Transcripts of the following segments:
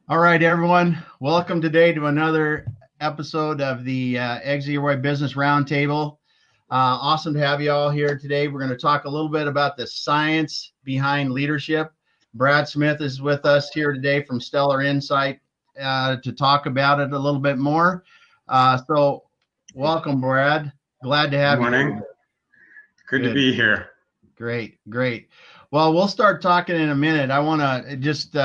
All right, everyone. Welcome today to another episode of the Exit Your Way Business Roundtable. Awesome to have you all here today. We're going to talk a little bit about the science behind leadership. Brad Smith is with us here today from Stellar Insight to talk about it a little bit more. So welcome, Brad. Glad to have Good you. morning. Good to be here. Great. Well, we'll start talking in a minute. I want to just,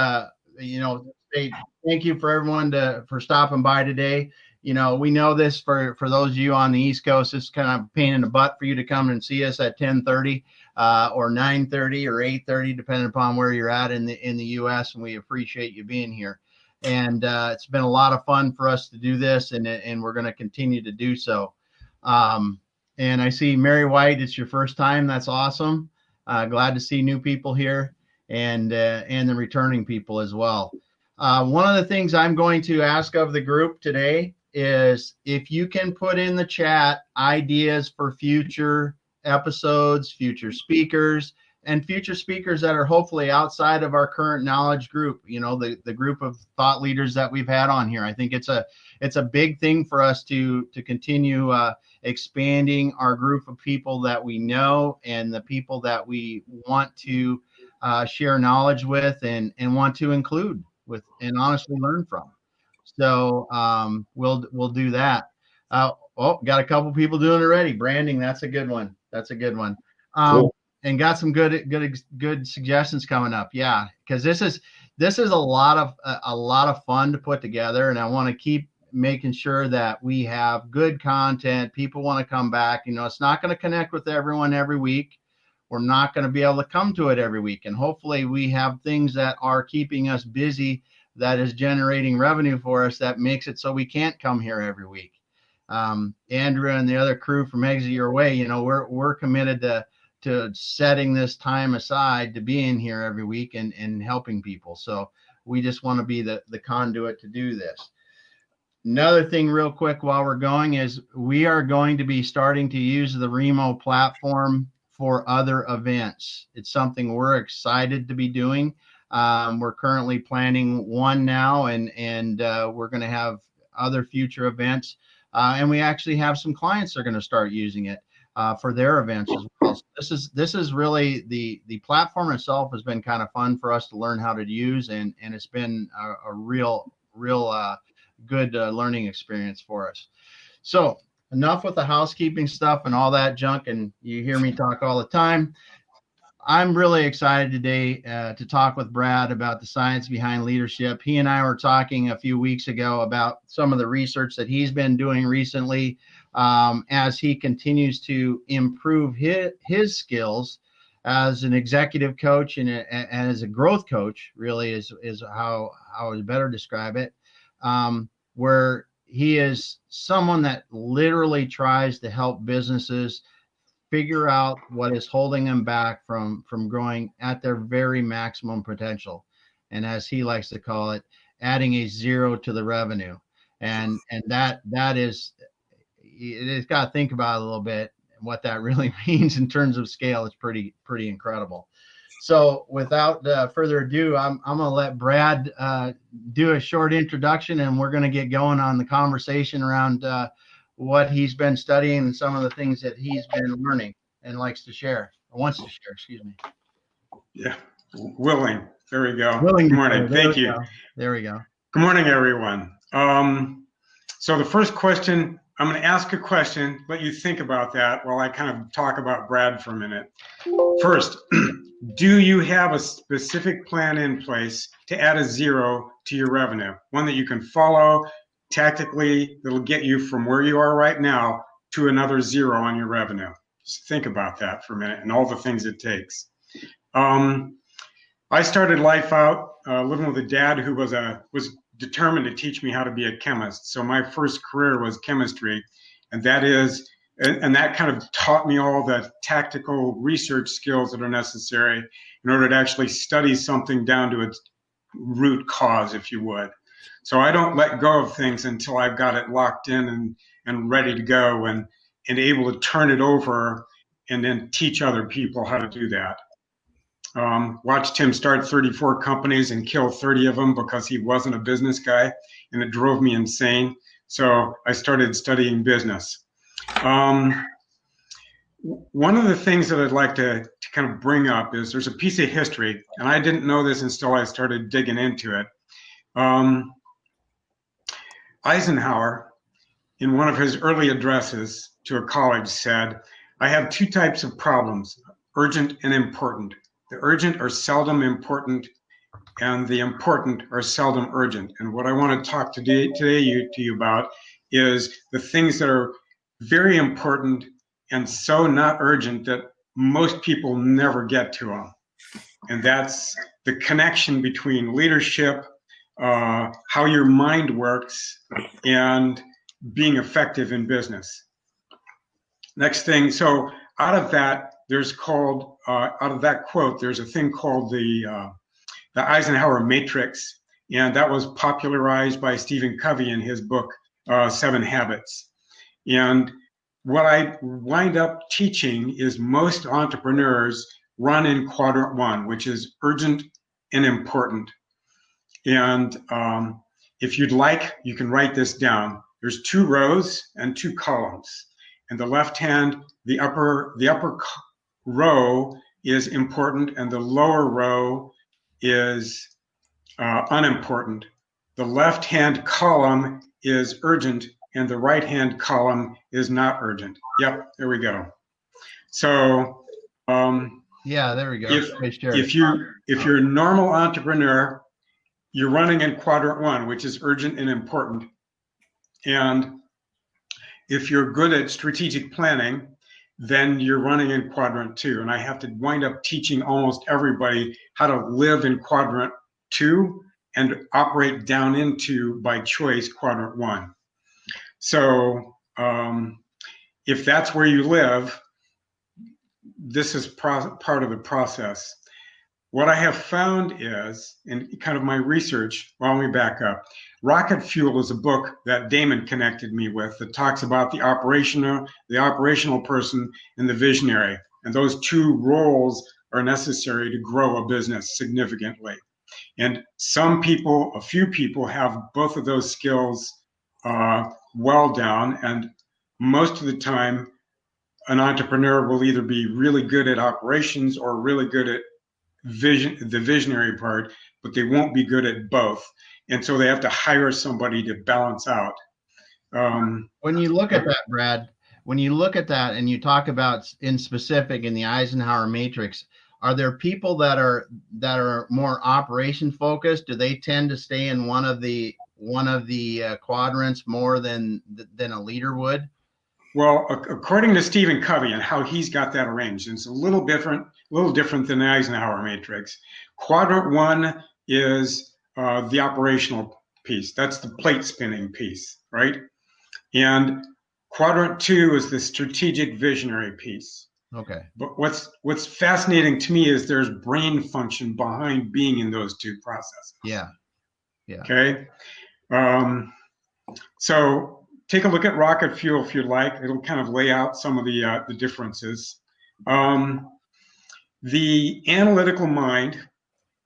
say thank you for everyone for stopping by today. We know this for those of you on the East Coast, it's kind of a pain in the butt for you to come and see us at 10:30 or 9:30 or 8:30, depending upon where you're at in the U.S. And we appreciate you being here. And it's been a lot of fun for us to do this, and we're going to continue to do so. And I see Mary White, it's your first time. That's awesome. Glad to see new people here and the returning people as well. One of the things I'm going to ask of the group today is if you can put in the chat ideas for future episodes, future speakers, and future speakers that are hopefully outside of our current knowledge group, the group of thought leaders that we've had on here. I think it's a big thing for us to continue expanding our group of people that we know and the people that we want to share knowledge with and want to include with and honestly learn from. So we'll do that. Got a couple people doing it already. Branding, that's a good one. Cool. And got some good suggestions coming up. Yeah, because this is a lot of fun to put together, and I want to keep making sure that we have good content. People want to come back. It's not going to connect with everyone every week. We're not going to be able to come to it every week. And hopefully we have things that are keeping us busy, that is generating revenue for us, that makes it so we can't come here every week. Andrew and the other crew from Exit Your Way, we're committed to setting this time aside to being here every week and helping people. So we just want to be the conduit to do this. Another thing real quick while we're going is we are going to be starting to use the Remo platform for other events. It's something we're excited to be doing. We're currently planning one now, and we're going to have other future events. And we actually have some clients that are going to start using it for their events as well. So this is really the platform itself has been kind of fun for us to learn how to use, and it's been a real good learning experience for us. So enough with the housekeeping stuff and all that junk, and you hear me talk all the time. I'm really excited today to talk with Brad about the science behind leadership. He and I were talking a few weeks ago about some of the research that he's been doing recently as he continues to improve his skills as an executive coach and as a growth coach, really is how I would better describe it, where he is someone that literally tries to help businesses figure out what is holding them back from growing at their very maximum potential. And as he likes to call it, adding a zero to the revenue. And that is, it's got to think about it a little bit, what that really means in terms of scale. It's pretty incredible. So without further ado, I'm going to let Brad do a short introduction, and we're going to get going on the conversation around what he's been studying and some of the things that he's been learning and wants to share, excuse me. Yeah, willing. There we go. Willing. Good morning. Thank you. There we go. Good morning, everyone. So the first question, I'm going to ask a question, let you think about that while I kind of talk about Brad for a minute. First, do you have a specific plan in place to add a zero to your revenue? One that you can follow tactically, that'll get you from where you are right now to another zero on your revenue. Just think about that for a minute and all the things it takes. I started life out living with a dad who was determined to teach me how to be a chemist. So my first career was chemistry, and that kind of taught me all the tactical research skills that are necessary in order to actually study something down to its root cause, if you would. So I don't let go of things until I've got it locked in and ready to go and able to turn it over and then teach other people how to do that. Watched him start 34 companies and kill 30 of them because he wasn't a business guy, and it drove me insane. So I started studying business. One of the things that I'd like to kind of bring up is there's a piece of history, and I didn't know this until I started digging into it. Eisenhower, in one of his early addresses to a college, said, "I have two types of problems, urgent and important. The urgent are seldom important, and the important are seldom urgent." And what I want to talk today to you about is the things that are very important and so not urgent that most people never get to them. And that's the connection between leadership, how your mind works, and being effective in business. Next thing, so out of that, out of that quote, there's a thing called the Eisenhower Matrix, and that was popularized by Stephen Covey in his book, 7 Habits. And what I wind up teaching is most entrepreneurs run in quadrant 1, which is urgent and important. And if you'd like, you can write this down. There's 2 rows and 2 columns. And the left hand, the upper row is important, and the lower row is unimportant. The left-hand column is urgent, and the right-hand column is not urgent. Yep, there we go. So, yeah, there we go. If you're a normal entrepreneur, you're running in quadrant 1, which is urgent and important. And if you're good at strategic planning, then you're running in quadrant 2. And I have to wind up teaching almost everybody how to live in quadrant 2 and operate down into, by choice, quadrant 1. So if that's where you live, this is part of the process. What I have found is, in kind of my research, well, let me back up. Rocket Fuel is a book that Damon connected me with that talks about the operational person and the visionary. And those 2 roles are necessary to grow a business significantly. And some people, a few people, have both of those skills well down. And most of the time, an entrepreneur will either be really good at operations or really good at the visionary part, but they won't be good at both. And so they have to hire somebody to balance out. When you look at that, Brad, when you look at that and you talk about in specific in the Eisenhower Matrix, are there people that are more operation focused? Do they tend to stay in one of the quadrants more than a leader would? Well, according to Stephen Covey and how he's got that arranged, it's a little different than the Eisenhower Matrix. Quadrant 1 is the operational piece. That's the plate spinning piece, right? And quadrant 2 is the strategic visionary piece. Okay. But what's fascinating to me is there's brain function behind being in those 2 processes. Yeah. Okay. So take a look at Rocket Fuel if you'd like. It'll kind of lay out some of the differences. The analytical mind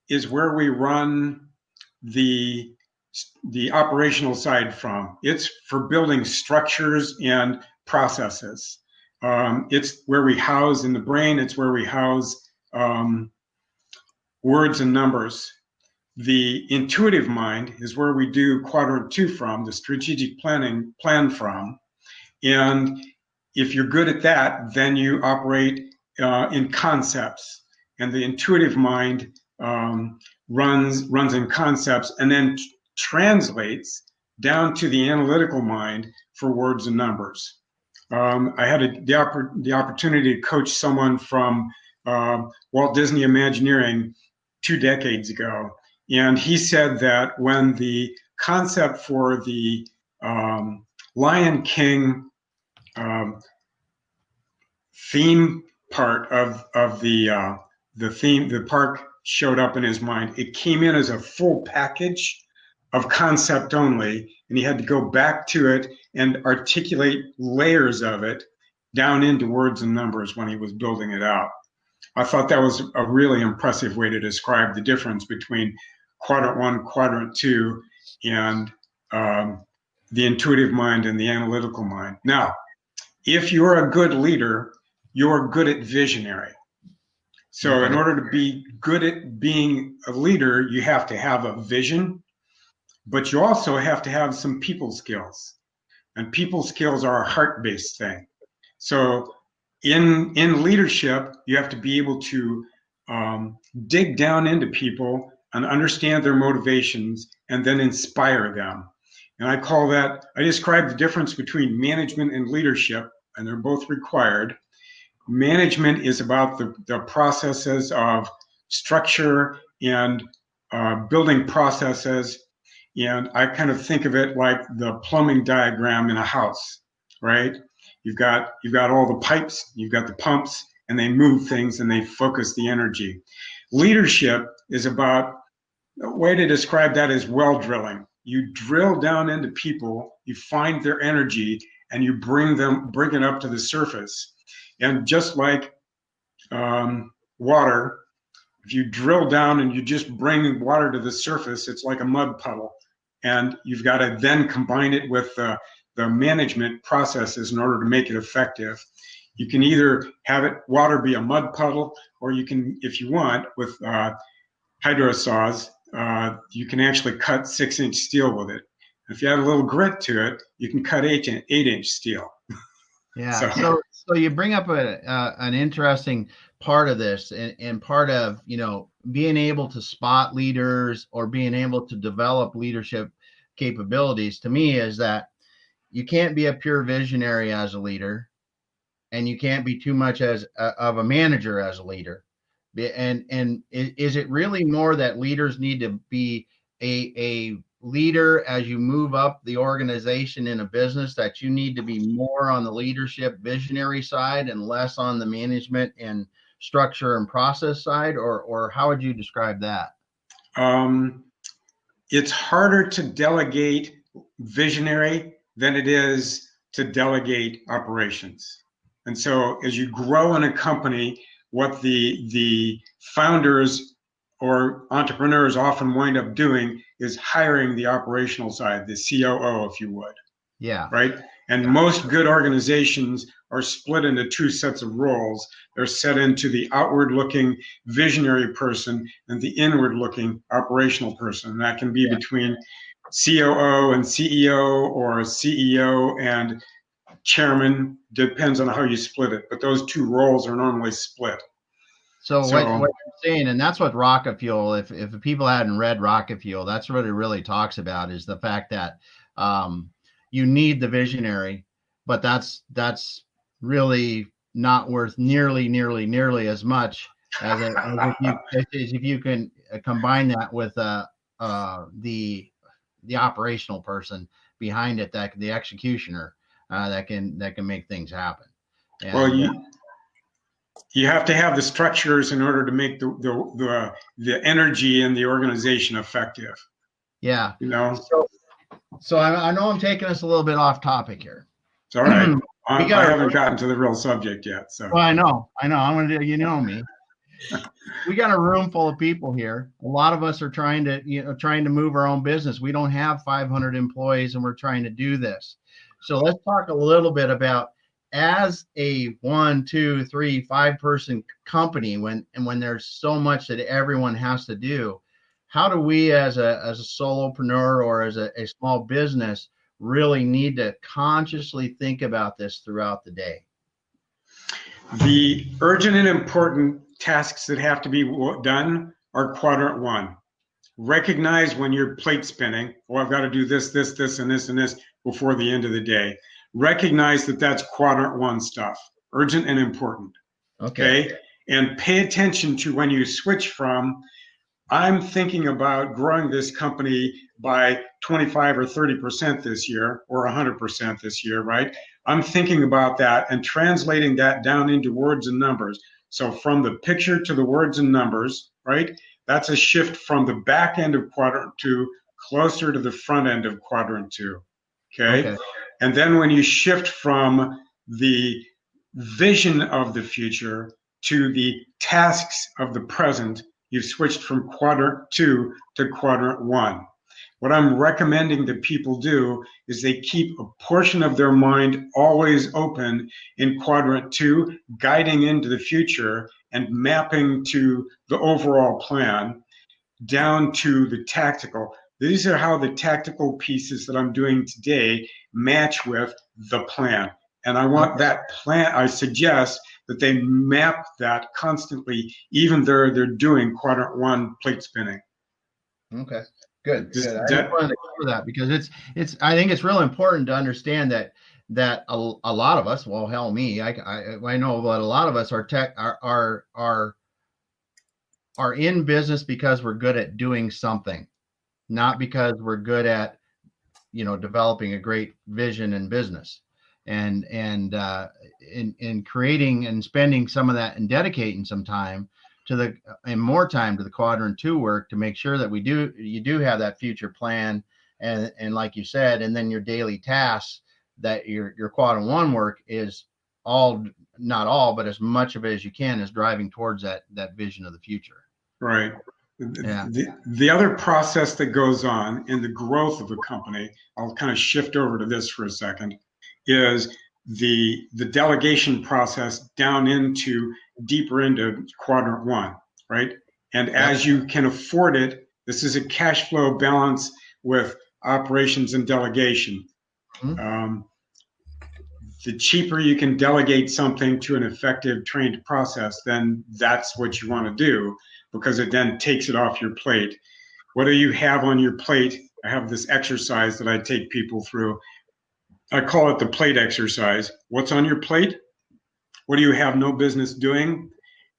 is where we run the operational side from. It's for building structures and processes. It's where we house in the brain. It's where we house words and numbers. The intuitive mind is where we do quadrant 2 from, the strategic plan from. And if you're good at that, then you operate in concepts. And the intuitive mind runs in concepts and then translates down to the analytical mind for words and numbers. I had the opportunity to coach someone from Walt Disney Imagineering 2 decades ago. And he said that when the concept for the Lion King theme part of the park showed up in his mind, it came in as a full package of concept only, and he had to go back to it and articulate layers of it down into words and numbers when he was building it out. I thought that was a really impressive way to describe the difference between quadrant one, quadrant two, and the intuitive mind and the analytical mind. Now, if you're a good leader, you're good at visionary. So in order to be good at being a leader, you have to have a vision, but you also have to have some people skills. And people skills are a heart-based thing. So in leadership, you have to be able to dig down into people and understand their motivations and then inspire them. And I describe the difference between management and leadership, and they're both required. Management is about the processes of structure and building processes. And I kind of think of it like the plumbing diagram in a house, right? You've got all the pipes, you've got the pumps, and they move things and they focus the energy. Leadership is about, a way to describe that is well drilling. You drill down into people, you find their energy, and you bring it up to the surface. And just like water, if you drill down and you just bring water to the surface, it's like a mud puddle. And you've got to then combine it with the management processes in order to make it effective. You can either have water be a mud puddle, or you can, if you want, with hydro saws, you can actually cut 6-inch steel with it. If you add a little grit to it, you can cut 8-inch steel. Yeah. So you bring up an interesting part of this, and part of, being able to spot leaders or being able to develop leadership capabilities, to me, is that you can't be a pure visionary as a leader, and you can't be too much of a manager as a leader. And is it really more that leaders need to be a leader as you move up the organization in a business, that you need to be more on the leadership visionary side and less on the management and structure and process side, or how would you describe that? It's harder to delegate visionary than it is to delegate operations. And so as you grow in a company, what the founders or entrepreneurs often wind up doing is hiring the operational side, the COO, if you would. Yeah. Right. And most good organizations are split into two sets of roles. They're set into the outward looking visionary person and the inward looking operational person. And that can be between COO and CEO, or CEO and chairman, depends on how you split it. But those two roles are normally split. So what you're saying, and that's what Rocket Fuel, if people hadn't read Rocket Fuel, that's what it really talks about, is the fact that you need the visionary, but that's really not worth nearly as much as if you can combine that with the operational person behind it, that the executioner that can make things happen. And, well, you have to have the structures in order to make the energy in the organization effective. Yeah. So I know I'm taking us a little bit off topic here. It's all right. I haven't gotten to the real subject yet. So. Well, I know. I'm going to, me. We got a room full of people here. A lot of us are trying to move our own business. We don't have 500 employees, and we're trying to do this. So let's talk a little bit about, as a 1, 2, 3, 5 person company, when there's so much that everyone has to do, how do we as a solopreneur or as a small business really need to consciously think about this throughout the day? The urgent and important tasks that have to be done are quadrant one. Recognize when your plate's spinning, I've got to do this, and this before the end of the day. Recognize that that's quadrant one stuff, urgent and important. Okay. And pay attention to when you switch from, I'm thinking about growing this company by 25 or 30% this year, or 100% this year, right? I'm thinking about that and translating that down into words and numbers. So from the picture to the words and numbers, right? That's a shift from the back end of quadrant two closer to the front end of quadrant two. Okay. And then when you shift from the vision of the future to the tasks of the present, you've switched from quadrant 2 to quadrant 1. What I'm recommending that people do is they keep a portion of their mind always open in quadrant 2, guiding into the future and mapping to the overall plan down to the tactical. These are how the tactical pieces that I'm doing today match with the plan. And I want that plan, I suggest that they map that constantly, even though they're doing quadrant 1 plate spinning. Okay, good. Just, I just wanted to cover that because I think it's real important to understand that a lot of us, well, hell, me, I know that a lot of us are in business because we're good at doing something, not because we're good at, developing a great vision in business, and in creating and spending some of that and dedicating some time and more time to the quadrant 2 work to make sure that you do have that future plan, and like you said, and then your daily tasks, that your quadrant 1 work is not all, but as much of it as you can is driving towards that vision of the future. Right. Yeah. The other process that goes on in the growth of a company, I'll kind of shift over to this for a second, is the delegation process down into deeper into quadrant 1, right? And as you can afford it, this is a cash flow balance with operations and delegation. Mm-hmm. The cheaper you can delegate something to an effective trained process, then that's what you want to do, because it then takes it off your plate. What do you have on your plate? I have this exercise that I take people through. I call it the plate exercise. What's on your plate? What do you have no business doing?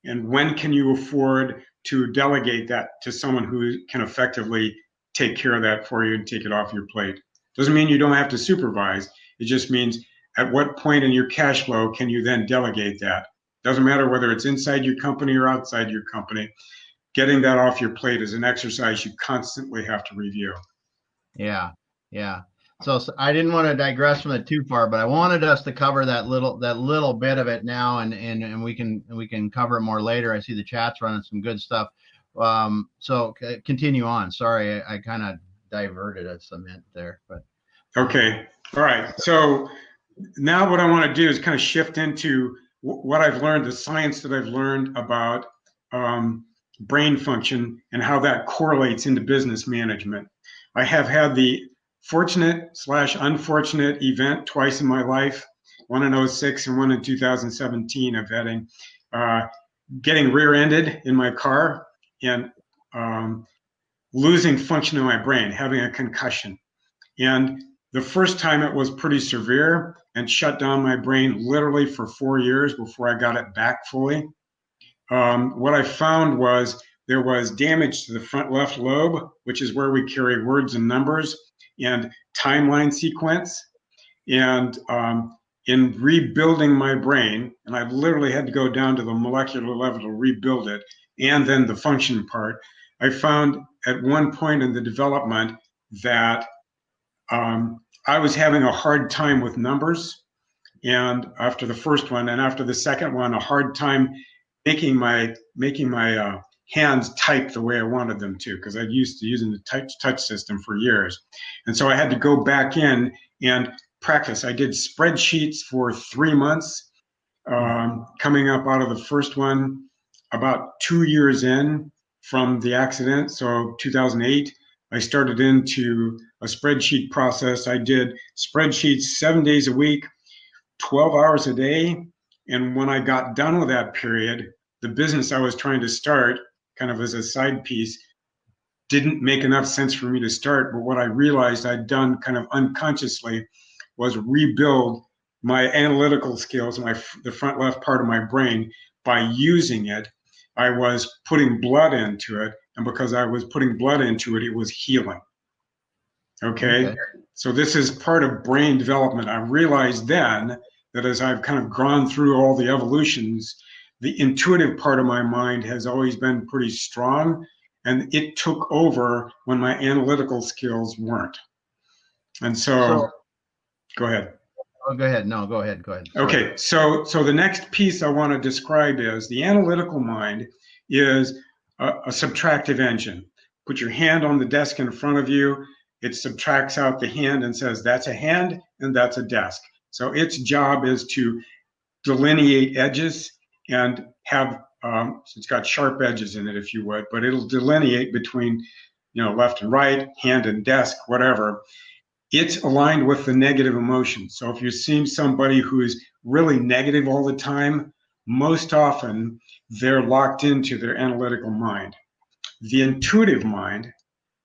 And when can you afford to delegate that to someone who can effectively take care of that for you and take it off your plate? Doesn't mean you don't have to supervise. It just means at what point in your cash flow can you then delegate that? Doesn't matter whether it's inside your company or outside your company. Getting that off your plate is an exercise you constantly have to review. Yeah. So I didn't want to digress from it too far, but I wanted us to cover that little bit of it now, and we can cover it more later. I see the chat's running some good stuff. So continue on. Sorry, I kind of diverted us a minute there, but okay. All right. So now what I want to do is kind of shift into what I've learned, the science that I've learned about brain function and how that correlates into business management. I have had the fortunate/unfortunate event twice in my life, one in 2006 and one in 2017, of getting rear-ended in my car and losing function in my brain, having a concussion. And the first time it was pretty severe and shut down my brain literally for 4 years before I got it back fully. What I found was there was damage to the front left lobe, which is where we carry words and numbers and timeline sequence. And in rebuilding my brain, and I literally had to go down to the molecular level to rebuild it, and then the function part, I found at one point in the development that I was having a hard time with numbers. And after the first one, and after the second one, a hard time making my hands type the way I wanted them to, because I'd used to using the touch system for years. And so I had to go back in and practice. I did spreadsheets for 3 months, coming up out of the first one about 2 years in from the accident. So 2008, I started into a spreadsheet process. I did spreadsheets 7 days a week, 12 hours a day. And when I got done with that period, the business I was trying to start, kind of as a side piece, didn't make enough sense for me to start. But what I realized I'd done kind of unconsciously was rebuild my analytical skills, the front left part of my brain, by using it. I was putting blood into it. And because I was putting blood into it, it was healing. Okay. So this is part of brain development. I realized then that as I've kind of gone through all the evolutions, the intuitive part of my mind has always been pretty strong, and it took over when my analytical skills weren't. And so go ahead. Oh, go ahead. No, go ahead. Go ahead. Sorry. Okay, so the next piece I want to describe is the analytical mind is a subtractive engine. Put your hand on the desk in front of you. It subtracts out the hand and says that's a hand and that's a desk. So its job is to delineate edges and have so it's got sharp edges in it, if you would, but it'll delineate between, you know, left and right, hand and desk, whatever. It's aligned with the negative emotions. So if you're seeing somebody who is really negative all the time, most often they're locked into their analytical mind. The intuitive mind,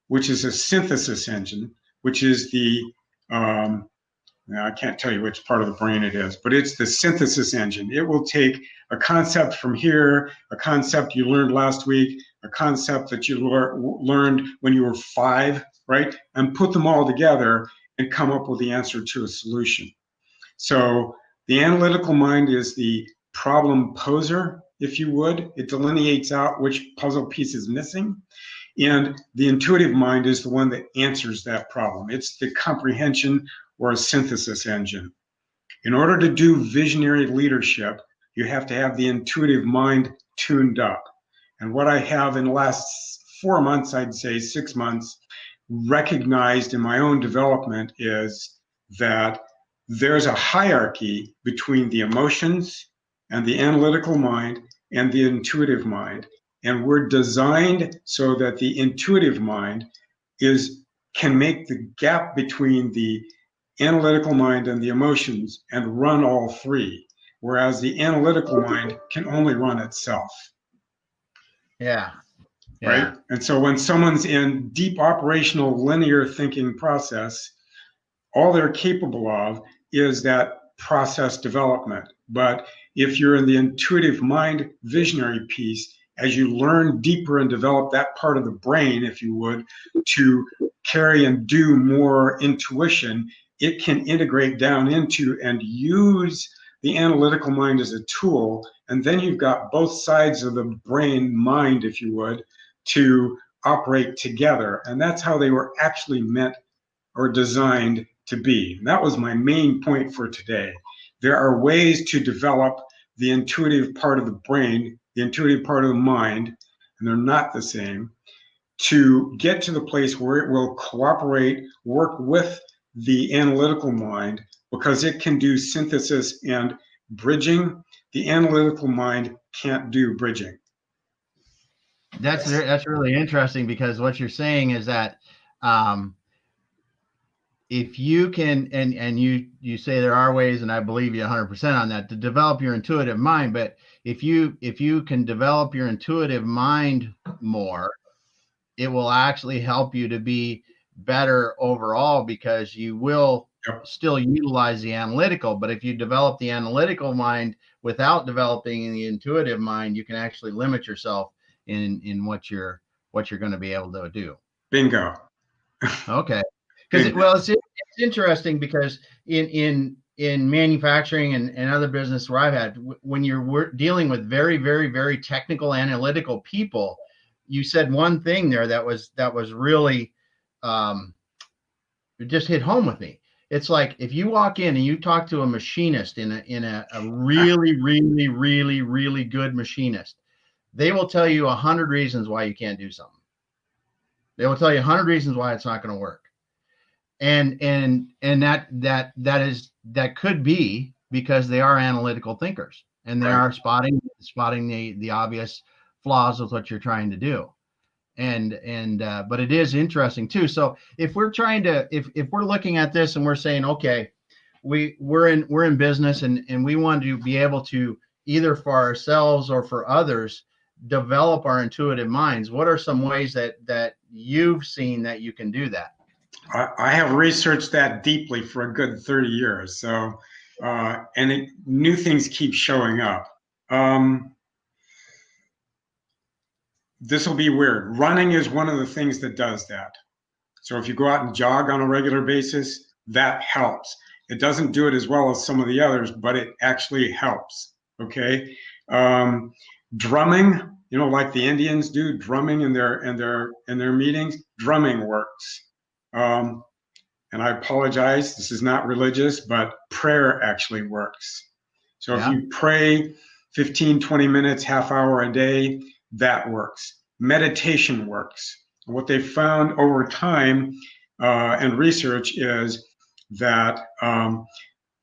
which is a synthesis engine, which is the I can't tell you which part of the brain it is, but it's the synthesis engine. It will take a concept from here, a concept you learned last week, a concept that you learned when you were 5, right? And put them all together and come up with the answer to a solution. So the analytical mind is the problem poser, if you would. It delineates out which puzzle piece is missing. And the intuitive mind is the one that answers that problem. It's the comprehension or a synthesis engine. In order to do visionary leadership, you have to have the intuitive mind tuned up. And what I have in the last 4 months, I'd say 6 months, recognized in my own development is that there's a hierarchy between the emotions and the analytical mind and the intuitive mind. And we're designed so that the intuitive mind can make the gap between the analytical mind and the emotions and run all three, whereas the analytical mind can only run itself. Yeah. Right? And so when someone's in deep operational linear thinking process, all they're capable of is that process development. But if you're in the intuitive mind visionary piece, as you learn deeper and develop that part of the brain, if you would, to carry and do more intuition, it can integrate down into and use the analytical mind as a tool. And then you've got both sides of the brain mind, if you would, to operate together. And that's how they were actually meant or designed to be. And that was my main point for today. There are ways to develop the intuitive part of the brain, the intuitive part of the mind, and they're not the same, to get to the place where it will cooperate, work with the analytical mind, because it can do synthesis and bridging. The analytical mind can't do bridging. That's really interesting, because what you're saying is that if you can, and you say there are ways, and I believe you 100% on that, to develop your intuitive mind. But if you can develop your intuitive mind more, it will actually help you to be better overall, because you will still utilize the analytical. But if you develop the analytical mind without developing the intuitive mind, you can actually limit yourself in what you're going to be able to do. Bingo. Okay. Because it's interesting, because in manufacturing and other business where I've had, when you're dealing with very, very, very technical, analytical people, you said one thing there that was really it just hit home with me. It's like, if you walk in and you talk to a machinist in a really, really, really, really good machinist, they will tell you 100 reasons why you can't do something. They will tell you 100 reasons why it's not going to work. And that could be because they are analytical thinkers, and they are spotting the obvious flaws with what you're trying to do. But it is interesting too. So if we're trying to, if we're looking at this and we're saying, okay, we're in business, and we want to be able to, either for ourselves or for others, develop our intuitive minds, what are some ways that you've seen that you can do that? I have researched that deeply for a good 30 years. So, new things keep showing up. This will be weird. Running is one of the things that does that. So if you go out and jog on a regular basis, that helps. It doesn't do it as well as some of the others, but it actually helps. Okay. Drumming, like the Indians do, drumming in their meetings, drumming works. And and I apologize, this is not religious, but prayer actually works. So if you pray 15, 20 minutes, half hour a day, that works. Meditation works. What they found over time and research is that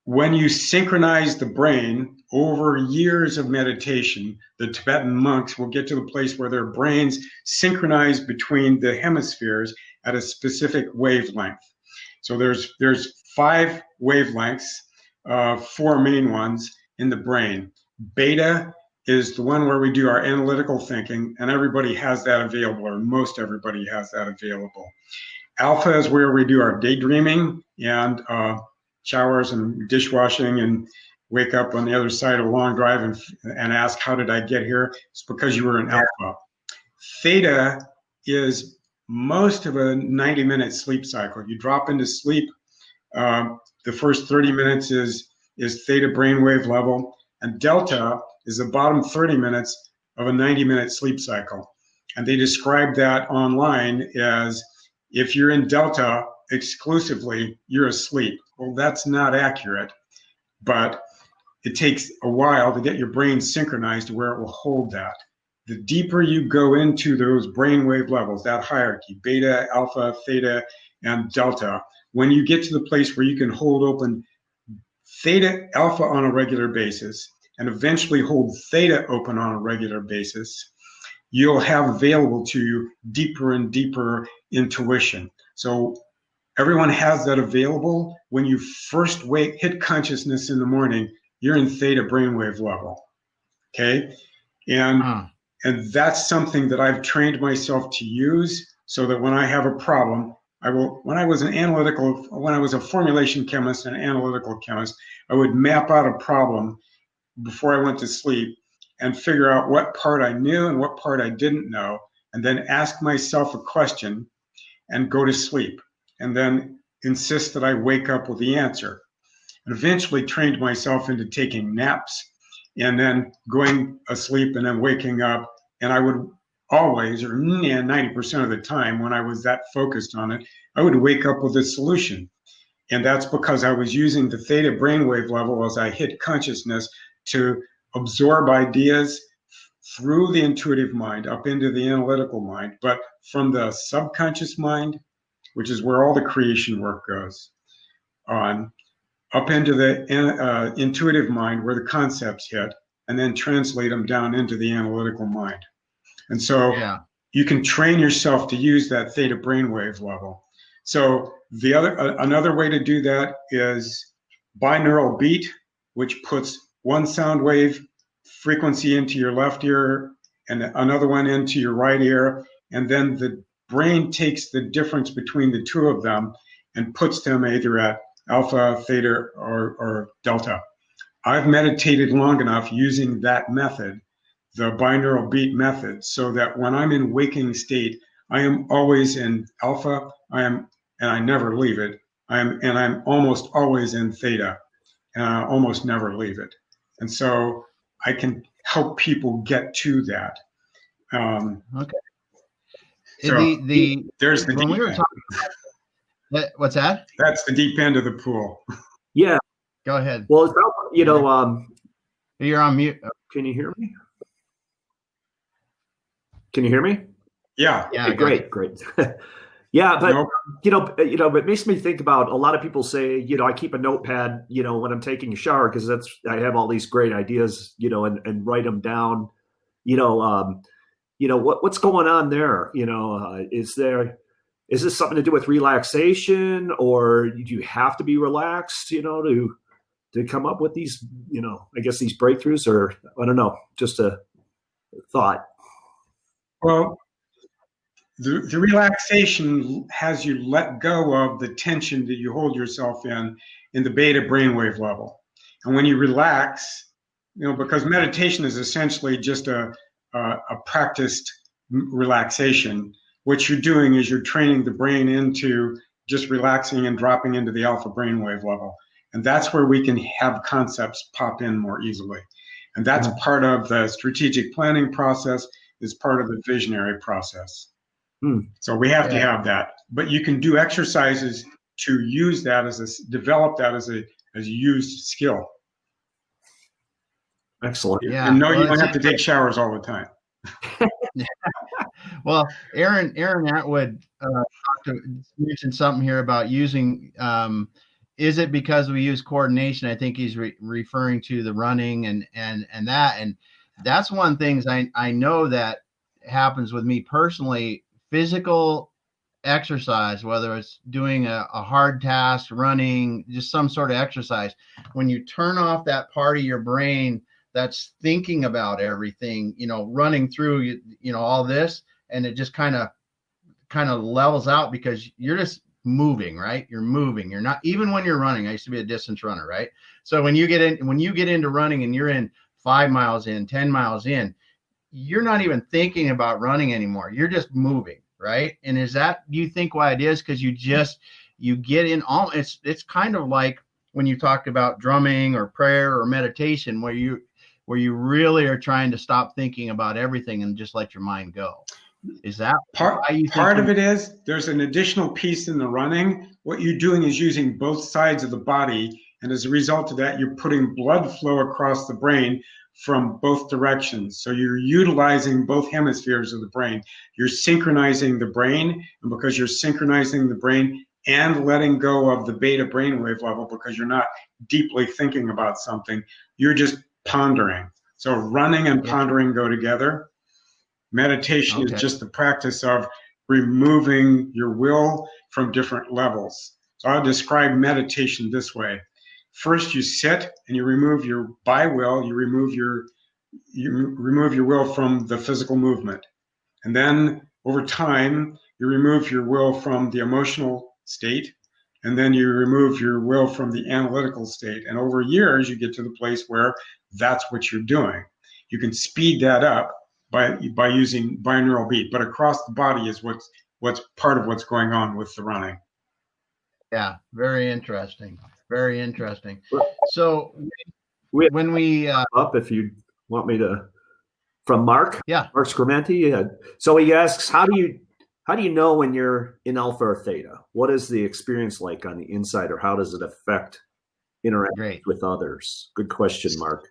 when you synchronize the brain over years of meditation, the Tibetan monks will get to the place where their brains synchronize between the hemispheres at a specific wavelength. So there's 5 wavelengths, 4 main ones in the brain. Beta is the one where we do our analytical thinking, and everybody has that available, or most everybody has that available. Alpha is where we do our daydreaming and showers and dishwashing and wake up on the other side of a long drive and ask, how did I get here? It's because you were in alpha. Theta is most of a 90-minute sleep cycle. You drop into sleep. The first 30 minutes is theta brainwave level, and delta is the bottom 30 minutes of a 90-minute sleep cycle. And they describe that online as, if you're in delta exclusively, you're asleep. Well, that's not accurate, but it takes a while to get your brain synchronized to where it will hold that. The deeper you go into those brainwave levels, that hierarchy, beta, alpha, theta, and delta, when you get to the place where you can hold open theta, alpha on a regular basis, and eventually hold theta open on a regular basis, you'll have available to you deeper and deeper intuition. So everyone has that available. When you first hit consciousness in the morning, you're in theta brainwave level, okay? And that's something that I've trained myself to use, so that when I have a problem, when I was a formulation chemist and analytical chemist, I would map out a problem before I went to sleep and figure out what part I knew and what part I didn't know, and then ask myself a question and go to sleep, and then insist that I wake up with the answer. And eventually trained myself into taking naps and then going asleep and then waking up. And I would always, or 90% of the time when I was that focused on it, I would wake up with a solution. And that's because I was using the theta brainwave level as I hit consciousness to absorb ideas through the intuitive mind up into the analytical mind, but from the subconscious mind, which is where all the creation work goes on, up into the intuitive mind where the concepts hit, and then translate them down into the analytical mind. And so you can train yourself to use that theta brainwave level. So another way to do that is binaural beat, which puts one sound wave frequency into your left ear and another one into your right ear, and then the brain takes the difference between the two of them and puts them either at alpha, theta, or delta. I've meditated long enough using that method, the binaural beat method, so that when I'm in waking state, I am always in alpha. And I never leave it. I'm almost always in theta, and I almost never leave it. And so I can help people get to that. Okay. So there's the when deep we were end. talking, what's that? That's the deep end of the pool. Yeah. Go ahead. Well, it's about, you're on mute. Can you hear me? Can you hear me? Yeah. Yeah. Okay, great. Yeah, but it makes me think about, a lot of people say, I keep a notepad, when I'm taking a shower, because I have all these great ideas, and write them down. What's going on there? Is this something to do with relaxation, or do you have to be relaxed, to come up with these, I guess these breakthroughs, or I don't know, just a thought. Well, the relaxation has you let go of the tension that you hold yourself in the beta brainwave level. And when you relax, because meditation is essentially just a practiced relaxation, what you're doing is you're training the brain into just relaxing and dropping into the alpha brainwave level. And that's where we can have concepts pop in more easily. And that's part of the strategic planning process, is part of the visionary process. So we have to have that. But you can do exercises to use that develop that as a used skill. Excellent. Yeah. And no, you don't have to take showers all the time. Well, Aaron Atwood mentioned something here about using. Is it because we use coordination? I think he's referring to the running and that's one things I know that happens with me personally. Physical exercise, whether it's doing a hard task, running, just some sort of exercise, when you turn off that part of your brain that's thinking about everything, running through, all this, and it just kind of levels out because you're just moving, right? You're moving. You're not, even when you're running. I used to be a distance runner, right? So when you get into running and you're in 5 miles in, 10 miles in, you're not even thinking about running anymore. You're just moving, right? And do you think why it is? Because you get in it's kind of like when you talk about drumming or prayer or meditation, where you really are trying to stop thinking about everything and just let your mind go. Is that part of it? Is there's an additional piece in the running. What you're doing is using both sides of the body, and as a result of that, you're putting blood flow across the brain from both directions. So you're utilizing both hemispheres of the brain. You're synchronizing the brain, and because you're synchronizing the brain and letting go of the beta brainwave level, because you're not deeply thinking about something, you're just pondering. So running and pondering go together. Meditation is just the practice of removing your will from different levels. So I'll describe meditation this way. First, you sit and you remove your will from the physical movement. And then over time, you remove your will from the emotional state. And then you remove your will from the analytical state. And over years, you get to the place where that's what you're doing. You can speed that up by using binaural beat, but across the body is what's part of what's going on with the running. Yeah, very interesting. Very interesting. So when we up, if you want me to, from Mark, Mark Scrimenti. So he asks, how do you know when you're in alpha or theta? What is the experience like on the inside, or how does it affect interaction with others? Good question, Mark.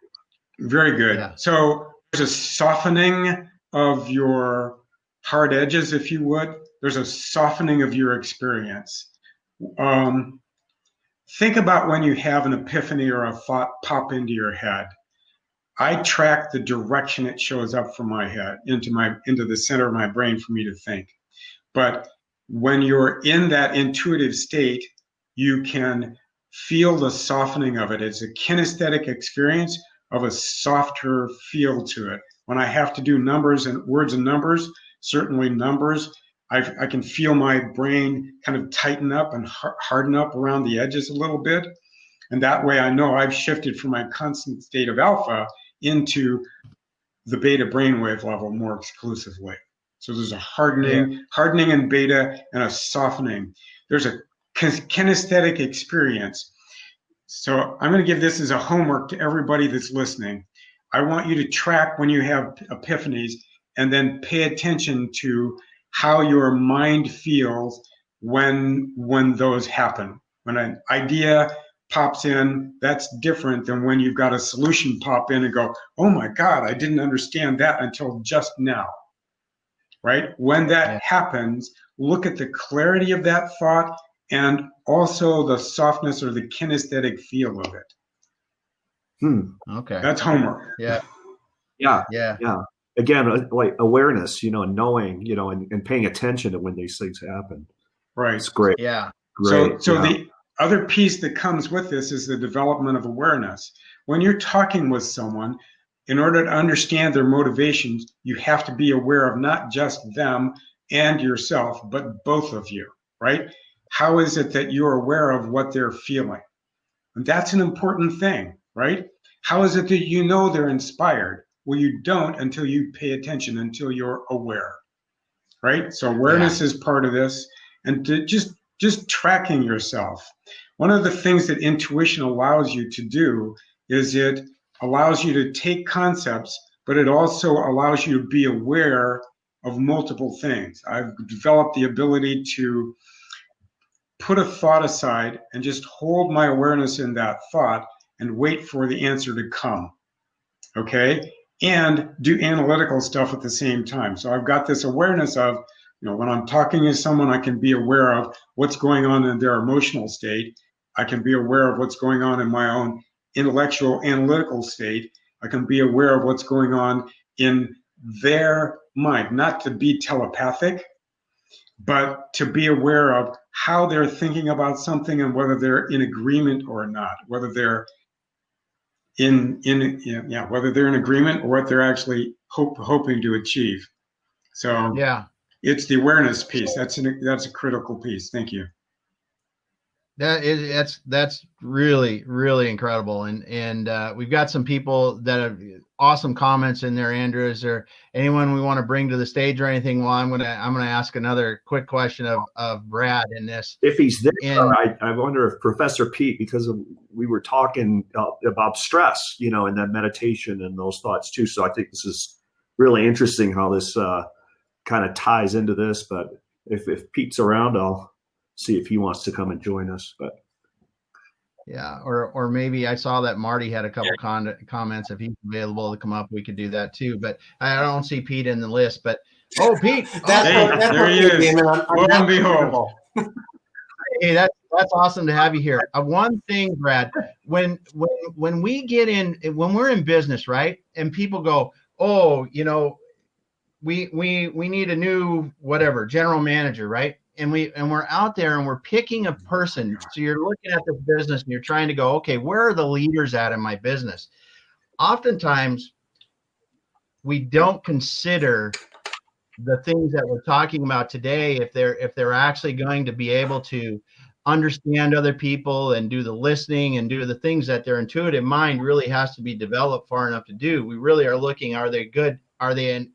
Very good. Yeah. So there's a softening of your hard edges, if you would. There's a softening of your experience. Think about when you have an epiphany or a thought pop into your head. I track the direction it shows up from my head into the center of my brain for me to think. But when you're in that intuitive state, you can feel the softening of it. It's a kinesthetic experience of a softer feel to it. When I have to do numbers and words and numbers, certainly numbers, I can feel my brain kind of tighten up and harden up around the edges a little bit. And that way I know I've shifted from my constant state of alpha into the beta brainwave level more exclusively. So there's a hardening in beta and a softening. There's a kinesthetic experience. So I'm going to give this as a homework to everybody that's listening. I want you to track when you have epiphanies and then pay attention to how your mind feels when those happen. When an idea pops in, that's different than when you've got a solution pop in and go, oh my God, I didn't understand that until just now, right? When that happens, look at the clarity of that thought and also the softness or the kinesthetic feel of it. Okay. That's homework. Yeah. Again, like awareness, and knowing, and paying attention to when these things happen. Right. It's great. Yeah. Great. So the other piece that comes with this is the development of awareness. When you're talking with someone, in order to understand their motivations, you have to be aware of not just them and yourself, but both of you, right? How is it that you're aware of what they're feeling? And that's an important thing, right? How is it that you know they're inspired? Well, you don't until you pay attention, until you're aware, right? So awareness is part of this, and to just tracking yourself. One of the things that intuition allows you to do is it allows you to take concepts, but it also allows you to be aware of multiple things. I've developed the ability to put a thought aside and just hold my awareness in that thought and wait for the answer to come. Okay? And do analytical stuff at the same time. So I've got this awareness of, when I'm talking to someone, I can be aware of what's going on in their emotional state. I can be aware of what's going on in my own intellectual, analytical state. I can be aware of what's going on in their mind, not to be telepathic, but to be aware of how they're thinking about something and whether they're in agreement or not, whether they're whether they're in agreement or what they're actually hoping to achieve. So yeah, it's the awareness piece. That's a critical piece. Thank you. That's really, really incredible. And we've got some people that have awesome comments in there. Andrew, is there anyone we want to bring to the stage or anything? Well, I'm gonna ask another quick question of Brad in this. If he's there, I wonder if Professor Pete, because we were talking about stress, and then meditation and those thoughts too. So I think this is really interesting how this kind of ties into this. But if Pete's around, I'll see if he wants to come and join us. But yeah, or maybe I saw that Marty had a couple comments. If he's available to come up, we could do that too. But I don't see Pete in the list. But Pete, there he is. Welcome, behold. Hey, that's awesome to have you here. One thing, Brad, when we get in, when we're in business, right, and people go, oh, we need a new whatever general manager, right? And we're out there and we're picking a person. So you're looking at the business and you're trying to go, okay, where are the leaders at in my business? Oftentimes, we don't consider the things that we're talking about today if they're actually going to be able to understand other people and do the listening and do the things that their intuitive mind really has to be developed far enough to do. We really are looking, are they good? Are they a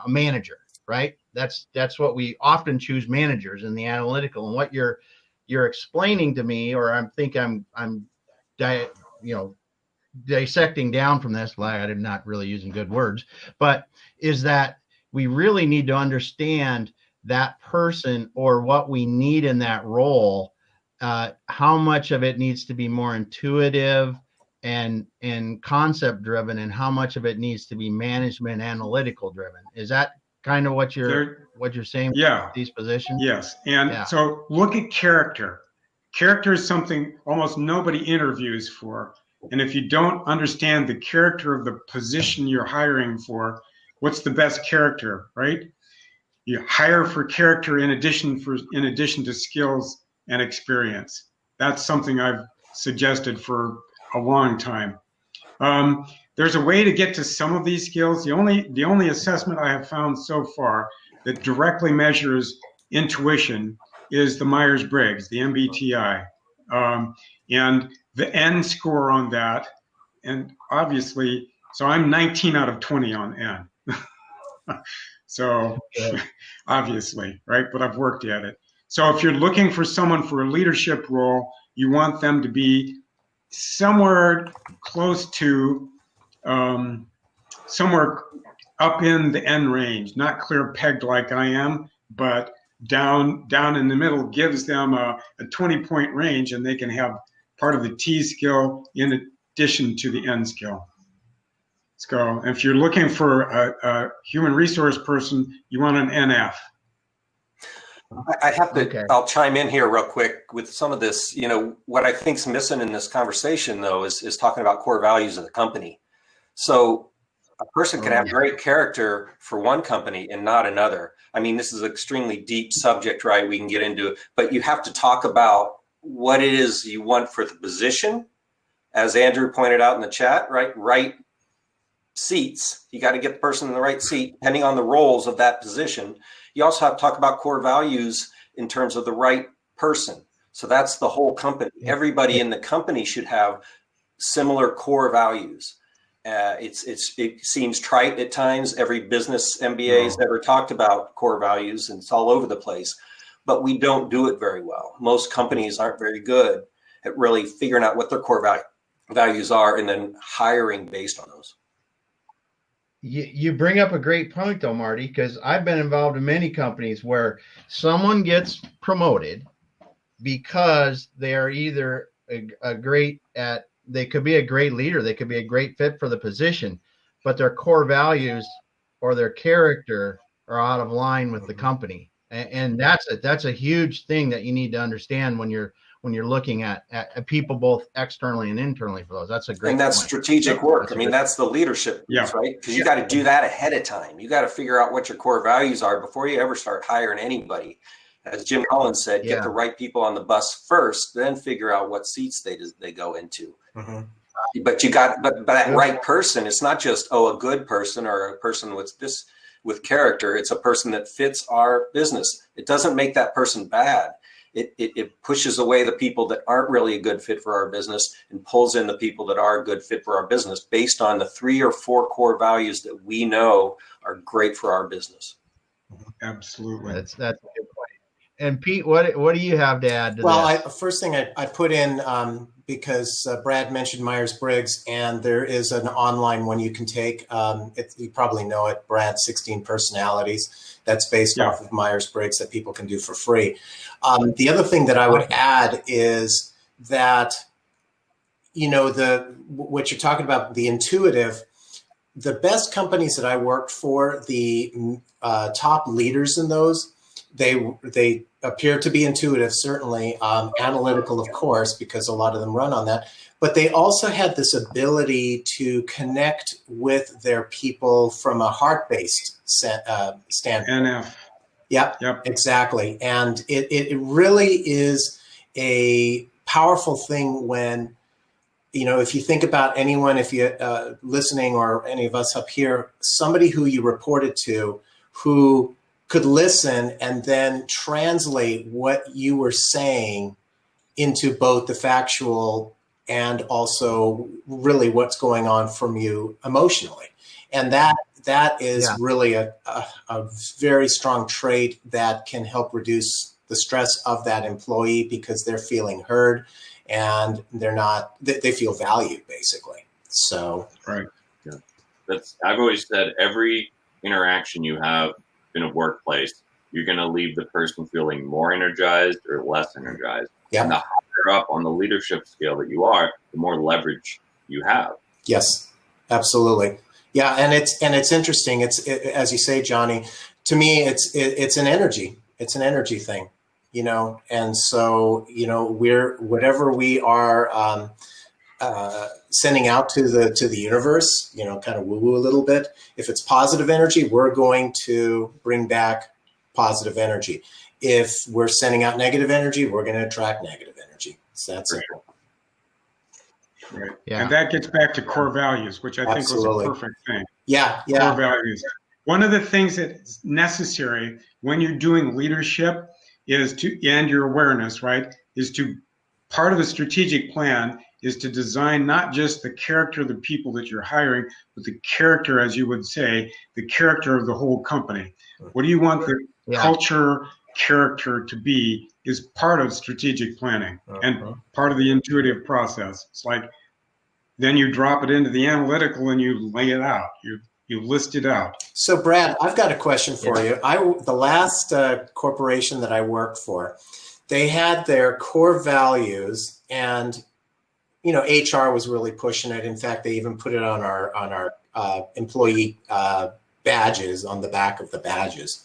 manager, right? That's what we often choose, managers in the analytical. And what you're explaining to me, or I'm dissecting down from this, well, I'm not really using good words, but is that we really need to understand that person or what we need in that role, how much of it needs to be more intuitive and concept driven, and how much of it needs to be management analytical driven. Is that kind of what you're saying? Yeah. With these positions? Yes. And so look at character. Character is something almost nobody interviews for. And if you don't understand the character of the position you're hiring for, what's the best character, right? You hire for character in addition to skills and experience. That's something I've suggested for a long time. There's a way to get to some of these skills. The only assessment I have found so far that directly measures intuition is the Myers-Briggs, the MBTI. And the N score on that, and obviously, so I'm 19 out of 20 on N. So obviously, right? But I've worked at it. So if you're looking for someone for a leadership role, you want them to be somewhere close to, somewhere up in the N range, not clear pegged like I am, but down in the middle gives them a 20-point range, and they can have part of the T skill in addition to the N skill. Let's go. If you're looking for a human resource person, you want an NF. I have to, I'll chime in here real quick with some of this. What I think's missing in this conversation, though, is talking about core values of the company. So a person can have great character for one company and not another. I mean, this is an extremely deep subject, right? We can get into it, but you have to talk about what it is you want for the position. As Andrew pointed out in the chat, right seats. You got to get the person in the right seat, depending on the roles of that position. You also have to talk about core values in terms of the right person. So that's the whole company. Everybody in the company should have similar core values. It seems trite at times. Every business MBA has ever talked about core values, and it's all over the place. But we don't do it very well. Most companies aren't very good at really figuring out what their core values are and then hiring based on those. You bring up a great point, though, Marty, because I've been involved in many companies where someone gets promoted because they are either they could be a great leader, they could be a great fit for the position, but their core values or their character are out of line with the company. And that's a huge thing that you need to understand when you're looking at people both externally and internally for those. That's a great And that's point. strategic work. I mean, that's the leadership piece, right? Because you got to do that ahead of time. You got to figure out what your core values are before you ever start hiring anybody. As Jim Collins said, get the right people on the bus first, then figure out what seats they go into. But that right person, it's not just, a good person or a person with character. It's a person that fits our business. It doesn't make that person bad. It pushes away the people that aren't really a good fit for our business and pulls in the people that are a good fit for our business based on the 3 or 4 core values that we know are great for our business. Absolutely. That's a good point. And Pete, what do you have to add to this? First thing I put in, because Brad mentioned Myers-Briggs, and there is an online one you can take. You probably know it, Brad, 16 Personalities. That's based off of Myers-Briggs that people can do for free. The other thing that I would add is that, what you're talking about, the intuitive, the best companies that I worked for, the top leaders in those, they appear to be intuitive, certainly, analytical, of course, because a lot of them run on that. But they also had this ability to connect with their people from a heart-based standpoint. NF. Yep, exactly. And it really is a powerful thing when, if you think about anyone, if you're listening, or any of us up here, somebody who you reported to who could listen and then translate what you were saying into both the factual and also really what's going on from you emotionally. And that is really a very strong trait that can help reduce the stress of that employee, because they're feeling heard and they feel valued, basically. So, right. Yeah. I've always said every interaction you have in a workplace, you're going to leave the person feeling more energized or less energized. And the higher up on the leadership scale that you are, the more leverage you have. Yes, absolutely. Yeah, and it's interesting. As you say, Johnny. To me, it's an energy. It's an energy thing, And so we're whatever we are sending out to the universe, kind of woo-woo a little bit. If it's positive energy, we're going to bring back positive energy. If we're sending out negative energy, we're going to attract negative energy. So that's it. Right. Yeah. And that gets back to core values, which I think was a perfect thing. Yeah. Core values. One of the things that's necessary when you're doing leadership and your awareness, right, part of a strategic plan is to design not just the character of the people that you're hiring, but the character, as you would say, the character of the whole company. What do you want the culture character to be is part of strategic planning and part of the intuitive process. It's like, then you drop it into the analytical and you lay it out. You list it out. So Brad, I've got a question for you. The last corporation that I worked for, they had their core values, and HR was really pushing it. In fact, they even put it on our employee badges, on the back of the badges.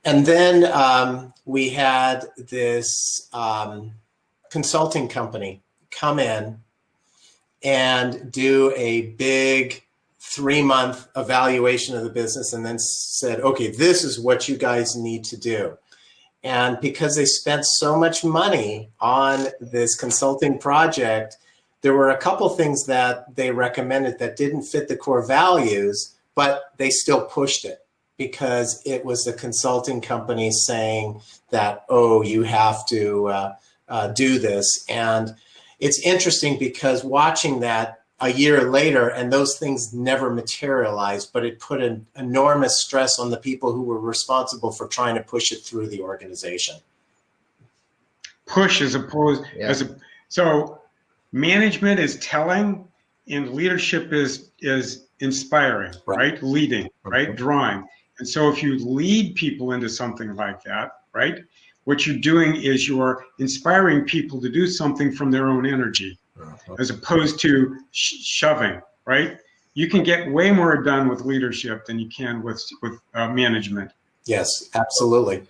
And then we had this consulting company come in and do a big 3-month evaluation of the business, and then said, okay, this is what you guys need to do. And because they spent so much money on this consulting project, there were a couple things that they recommended that didn't fit the core values, but they still pushed it because it was the consulting company saying that, oh, you have to do this. And it's interesting because watching that a year later, and those things never materialized, but it put an enormous stress on the people who were responsible for trying to push it through the organization. Push as opposed so management is telling and leadership is inspiring, right? Leading, right? Drawing. And so if you lead people into something like that, right, what you're doing is you're inspiring people to do something from their own energy, as opposed to shoving, right? You can get way more done with leadership than you can with management. Yes, absolutely.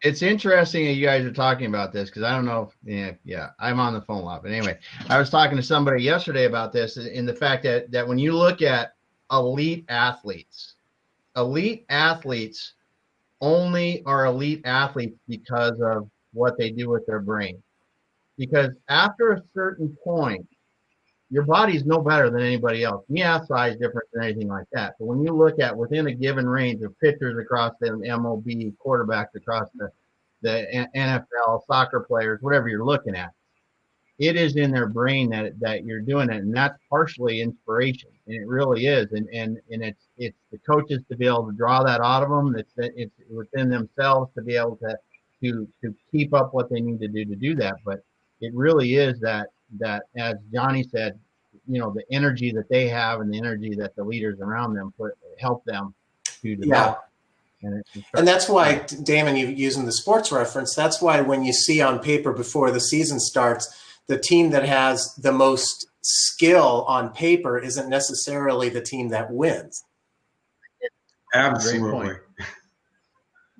It's interesting that you guys are talking about this, because I don't know. Yeah, I'm on the phone a lot. But anyway, I was talking to somebody yesterday about this, in the fact that when you look at elite athletes only are elite athletes because of what they do with their brain. Because after a certain point, your body's no better than anybody else. Yeah, size difference than anything like that. But when you look at within a given range of pitchers across the MLB, quarterbacks across the NFL, soccer players, whatever you're looking at, it is in their brain that you're doing it, and that's partially inspiration, and it really is. And it's the coaches to be able to draw that out of them. It's within themselves to be able to keep up what they need to do that. But it really is that as Johnny said, the energy that they have and the energy that the leaders around them help them to develop. Yeah. And that's why, Damon, you using the sports reference, that's why when you see on paper before the season starts, the team that has the most skill on paper isn't necessarily the team that wins. Absolutely.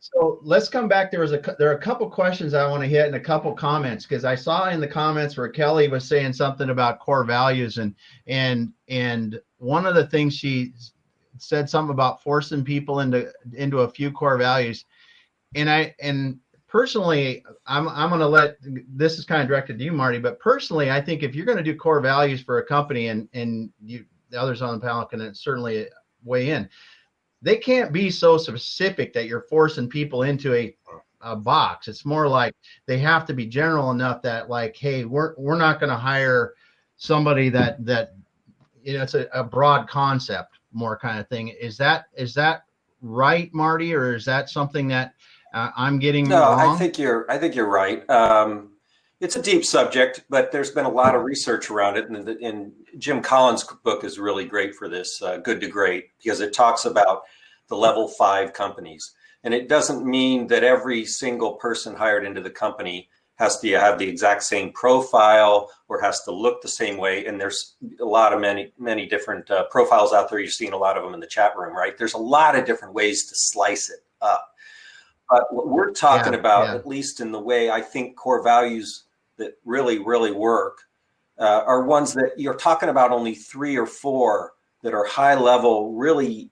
So let's come back. There are a couple questions I want to hit and a couple comments, because I saw in the comments where Kelly was saying something about core values, and one of the things she said something about forcing people into a few core values, and personally, I'm going to let, this is kind of directed to you, Marty, but personally, I think if you're going to do core values for a company, and the others on the panel can certainly weigh in, they can't be so specific that you're forcing people into a box. It's more like they have to be general enough that, like, hey, we're not going to hire somebody that it's a broad concept, more kind of thing. Is that right, Marty, or is that something that I'm getting wrong? I think you're right. It's a deep subject, but there's been a lot of research around it, and Jim Collins' book is really great for this, Good to Great, because it talks about the level 5 companies. And it doesn't mean that every single person hired into the company has to have the exact same profile or has to look the same way. And there's a lot of many different profiles out there. You've seen a lot of them in the chat room, right? There's a lot of different ways to slice it up. But what we're talking about, at least in the way I think core values that really, really work, are ones that you're talking about only 3 or 4 that are high level, really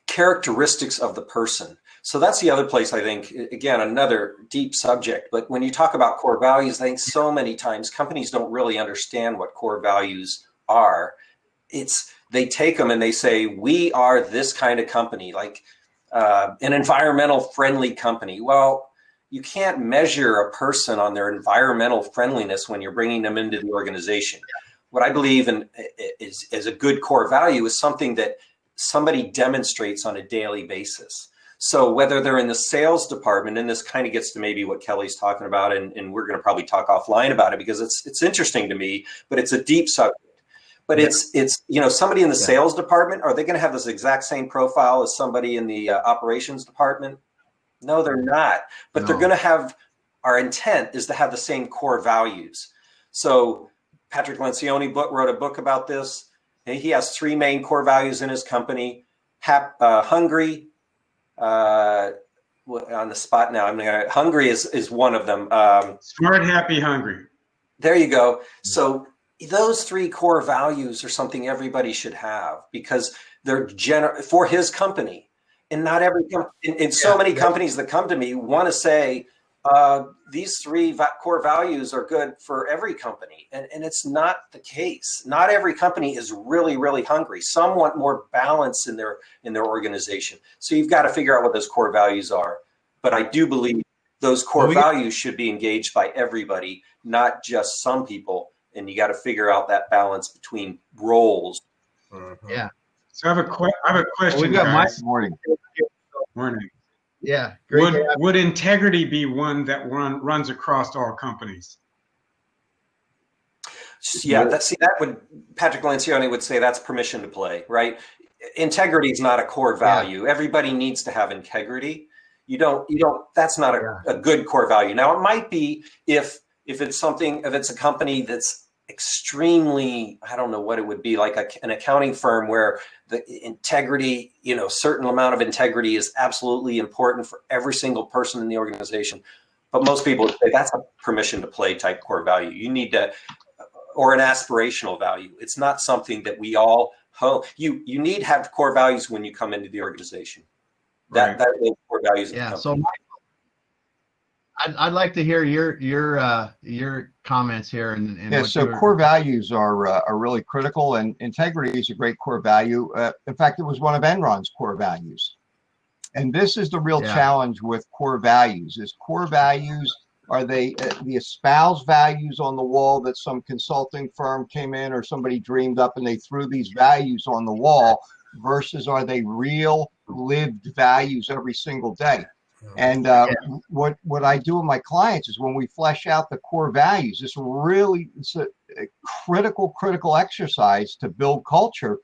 characteristics of the person. So that's the other place, I think, again, another deep subject. But when you talk about core values, I think so many times companies don't really understand what core values are. They take them and they say, we are this kind of company, like an environmental friendly company. Well, you can't measure a person on their environmental friendliness when you're bringing them into the organization. What I believe in is a good core value is something that somebody demonstrates on a daily basis. So whether they're in the sales department, and this kind of gets to maybe what Kelly's talking about, and we're going to probably talk offline about it because it's interesting to me, but it's a deep subject. But it's somebody in the sales department, are they going to have this exact same profile as somebody in the operations department? No, they're not. But they're going to have, our intent is to have the same core values. So Patrick Lencioni wrote a book about this. He has 3 main core values in his company: hungry. On the spot now, hungry is one of them. Smart, happy, hungry. There you go. So those 3 core values are something everybody should have, because they're for his company. And not every many companies that come to me want to say these 3 core values are good for every company, and it's not the case. Not every company is really, really hungry. Some want more balance in their organization. So you've got to figure out what those core values are. But I do believe those core values should be engaged by everybody, not just some people. And you got to figure out that balance between roles. Mm-hmm. Yeah. So I have a question. We've got guys. Morning. Yeah. Great. Would integrity be one that runs across all companies? Yeah, that would, Patrick Lencioni would say that's permission to play, right? Integrity is not a core value. Everybody needs to have integrity. That's not a good core value. Now it might be if it's a company that's extremely, I don't know what it would be, like an accounting firm where the integrity, certain amount of integrity is absolutely important for every single person in the organization. But most people would say that's a permission to play type core value. You need to, or an aspirational value. It's not something that we all, you need to have core values when you come into the organization. That is core values of the company. So I'd like to hear your comments here. Core values are really critical, and integrity is a great core value. In fact, it was one of Enron's core values. And this is the real challenge with core values. Is core values, are they the espoused values on the wall that some consulting firm came in or somebody dreamed up and they threw these values on the wall, versus are they real lived values every single day? And what I do with my clients is when we flesh out the core values, it's a critical exercise to build culture,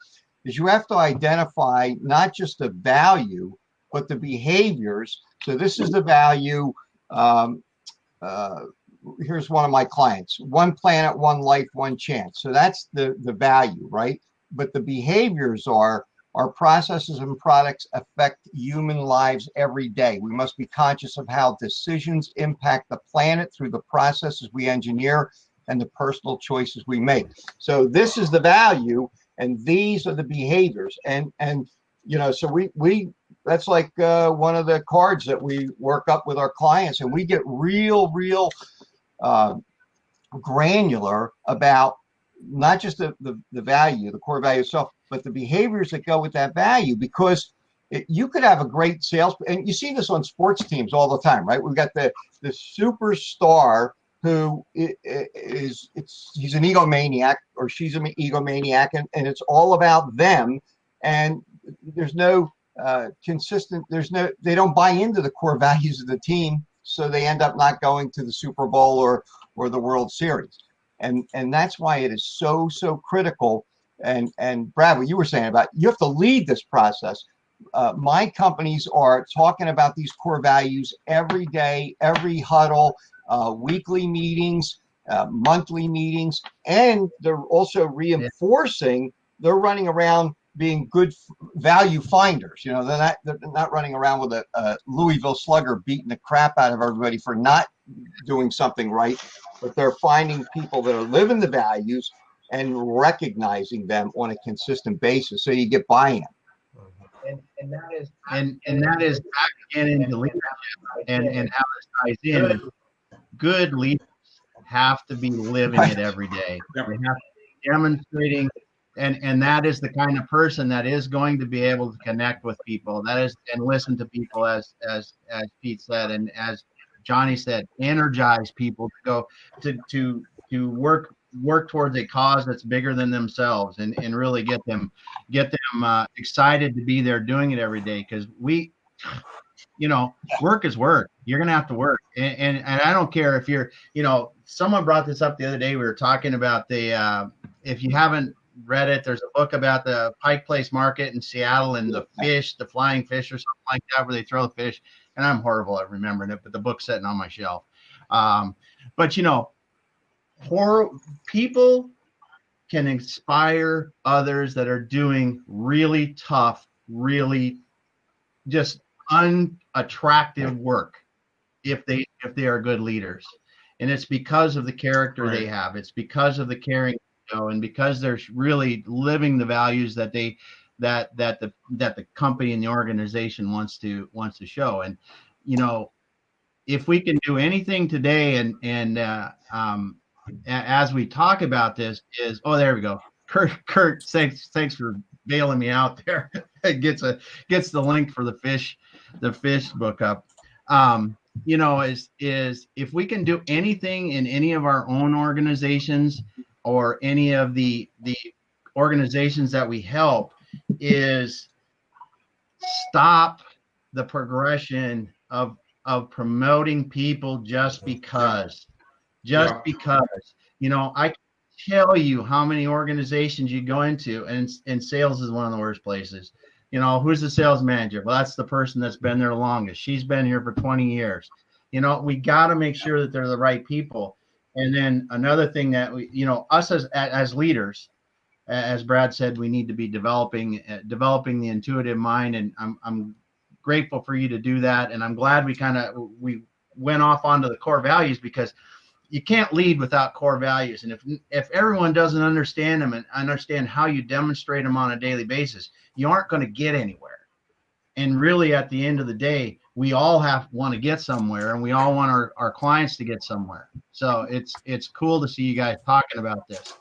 is you have to identify not just the value, but the behaviors. So this is the value. Here's one of my clients: one planet, one life, one chance. So that's the value, right? But the behaviors are, our processes and products affect human lives every day. We must be conscious of how decisions impact the planet through the processes we engineer and the personal choices we make. So this is the value, and these are the behaviors. And so we that's like one of the cards that we work up with our clients, and we get real granular about not just the value, the core value itself, but the behaviors that go with that value. Because you could have a great sales, and you see this on sports teams all the time, right? We've got the superstar who he's an egomaniac, or she's an egomaniac, and it's all about them, and there's no they don't buy into the core values of the team, so they end up not going to the Super Bowl or the World Series. And that's why it is so critical. And Brad, what you were saying about, you have to lead this process. My companies are talking about these core values every day, every huddle, weekly meetings, monthly meetings, and they're also reinforcing. They're running around being good value finders. They're not running around with a Louisville Slugger beating the crap out of everybody for not doing something right, but they're finding people that are living the values and recognizing them on a consistent basis, so you get buy-in. And that is back again into leadership, and how this ties in. Good leaders have to be living it every day. They have to be demonstrating. And that is the kind of person that is going to be able to connect with people, and listen to people, as Pete said, and as Johnny said, energize people to go to work towards a cause that's bigger than themselves, and really get them excited to be there doing it every day. Because work is work. You're gonna have to work, and I don't care if you're, someone brought this up the other day. We were talking about if you haven't read it, there's a book about the Pike Place Market in Seattle and the flying fish or something like that, where they throw the fish. And I'm horrible at remembering it, but the book's sitting on my shelf. But people can inspire others that are doing really tough, really just unattractive work if they are good leaders. And it's because of the character they have. It's because of the caring, and because they're really living the values that the company and the organization wants to show. And if we can do anything today, and as we talk about this, is there we go. Kurt, thanks for bailing me out there. It gets the link for the fish book up. Is if we can do anything in any of our own organizations or any of the organizations that we help, is stop the progression of promoting people just because. I can tell you how many organizations you go into, and sales is one of the worst places. who's the sales manager? Well, that's the person that's been there longest. She's been here for 20 years. We got to make sure that they're the right people. And then another thing that us as leaders, as Brad said, we need to be developing the intuitive mind. And I'm grateful for you to do that. And I'm glad we went off onto the core values, because you can't lead without core values. And if everyone doesn't understand them and understand how you demonstrate them on a daily basis, you aren't going to get anywhere. And really, at the end of the day, we all want to get somewhere, and we all want our clients to get somewhere. So it's cool to see you guys talking about this.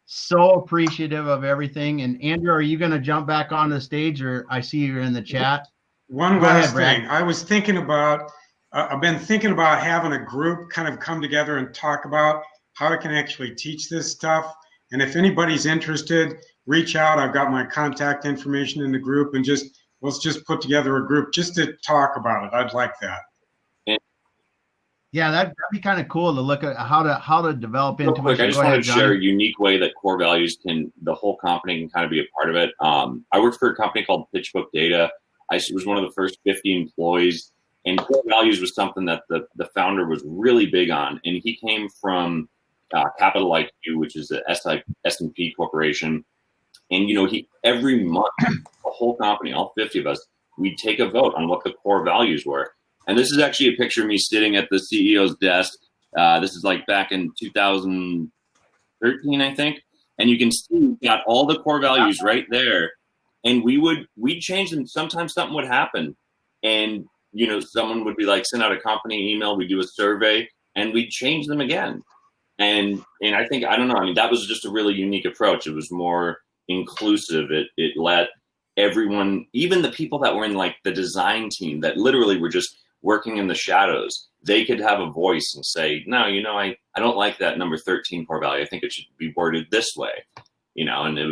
So appreciative of everything. And Andrew, are you going to jump back on the stage, or I see you're in the chat? One last thing. I was thinking about, I've been thinking about having a group kind of come together and talk about how I can actually teach this stuff. And if anybody's interested, reach out. I've got my contact information in the group, and let's just put together a group just to talk about it. I'd like that. Yeah, that'd be kind of cool to look at how to develop into. Real quick, I just wanted to share a unique way that core values the whole company can kind of be a part of it. I worked for a company called PitchBook Data. I was one of the first 50 employees, and core values was something that the founder was really big on. And he came from Capital IQ, which is the S&P Corporation. And, every month, the whole company, all 50 of us, we'd take a vote on what the core values were. And this is actually a picture of me sitting at the CEO's desk. This is like back in 2013, I think. And you can see we've got all the core values right there. And we'd change them. Sometimes something would happen. And, someone would be like, send out a company email. We do a survey, and we'd change them again. And I think, I don't know. I mean, that was just a really unique approach. It was more inclusive. It let everyone, even the people that were in like the design team that literally were just working in the shadows, they could have a voice and say, no, I don't like that number 13 core value. I think it should be worded this way, and it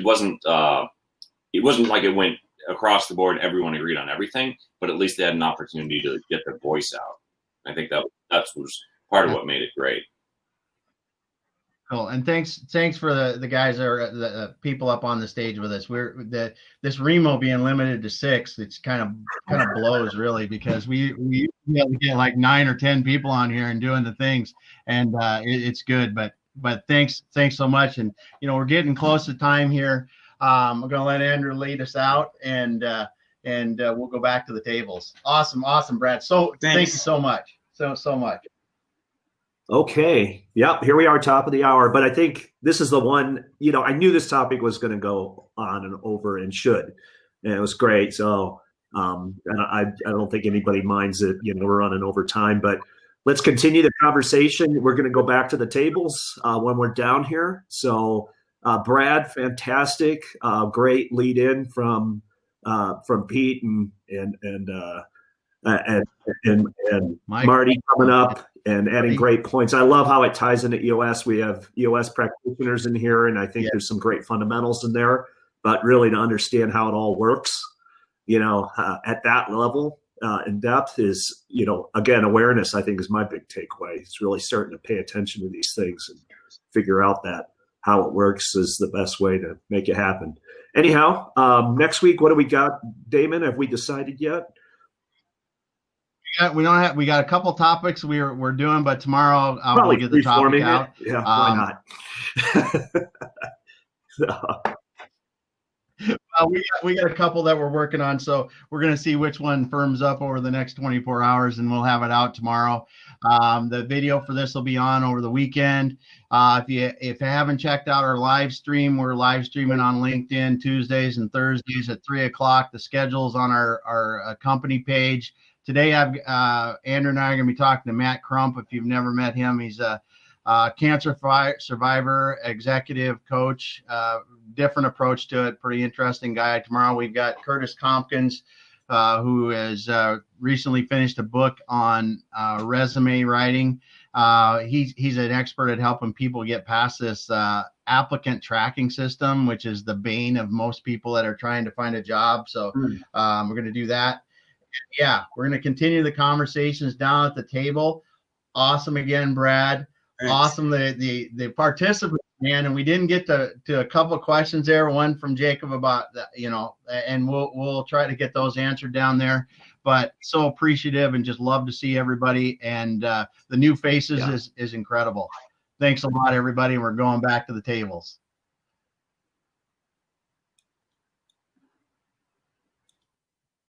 wasn't like it went across the board. Everyone agreed on everything, but at least they had an opportunity to get their voice out. I think that was part of what made it great. Cool. And thanks for the guys that are the people up on the stage with us. This Remo being limited to 6, it's kind of blows really, because we get like 9 or 10 people on here and doing the things, and it's good. But thanks so much. And we're getting close to time here. I'm gonna let Andrew lead us out, and we'll go back to the tables. Awesome, Brad. So thank you so much. So much. Okay. Yep. Here we are, top of the hour. But I think this is the one, I knew this topic was going to go on and over, and should. And it was great. So and I don't think anybody minds it. We're running over time, but let's continue the conversation. We're going to go back to the tables when we're down here. So Brad, fantastic. Great lead in from Pete and Marty coming up and adding great points. I love how it ties into EOS. We have EOS practitioners in here, and I think there's some great fundamentals in there. But really, to understand how it all works, at that level in depth is, again, awareness, I think, is my big takeaway. It's really starting to pay attention to these things and figure out that how it works is the best way to make it happen. Anyhow, next week, what do we got, Damon? Have we decided yet? We got a couple topics we're doing, but tomorrow I'll probably get the topic out. Yeah, why not? We got a couple that we're working on, so we're going to see which one firms up over the next 24 hours, and we'll have it out tomorrow. The video for this will be on over the weekend. If you haven't checked out our live stream, we're live streaming on LinkedIn Tuesdays and Thursdays at 3:00. The schedule's on our company page. Today, Andrew and I are going to be talking to Matt Crump. If you've never met him, he's a cancer survivor, executive coach, different approach to it. Pretty interesting guy. Tomorrow, we've got Curtis Tompkins, who has recently finished a book on resume writing. He's an expert at helping people get past this applicant tracking system, which is the bane of most people that are trying to find a job. So we're going to do that. Yeah, we're going to continue the conversations down at the table. Awesome again, Brad. awesome. The participants, man, and we didn't get to a couple of questions there. One from Jacob about and we'll try to get those answered down there. But so appreciative and just love to see everybody, and the new faces is incredible. Thanks a lot, everybody. We're going back to the tables.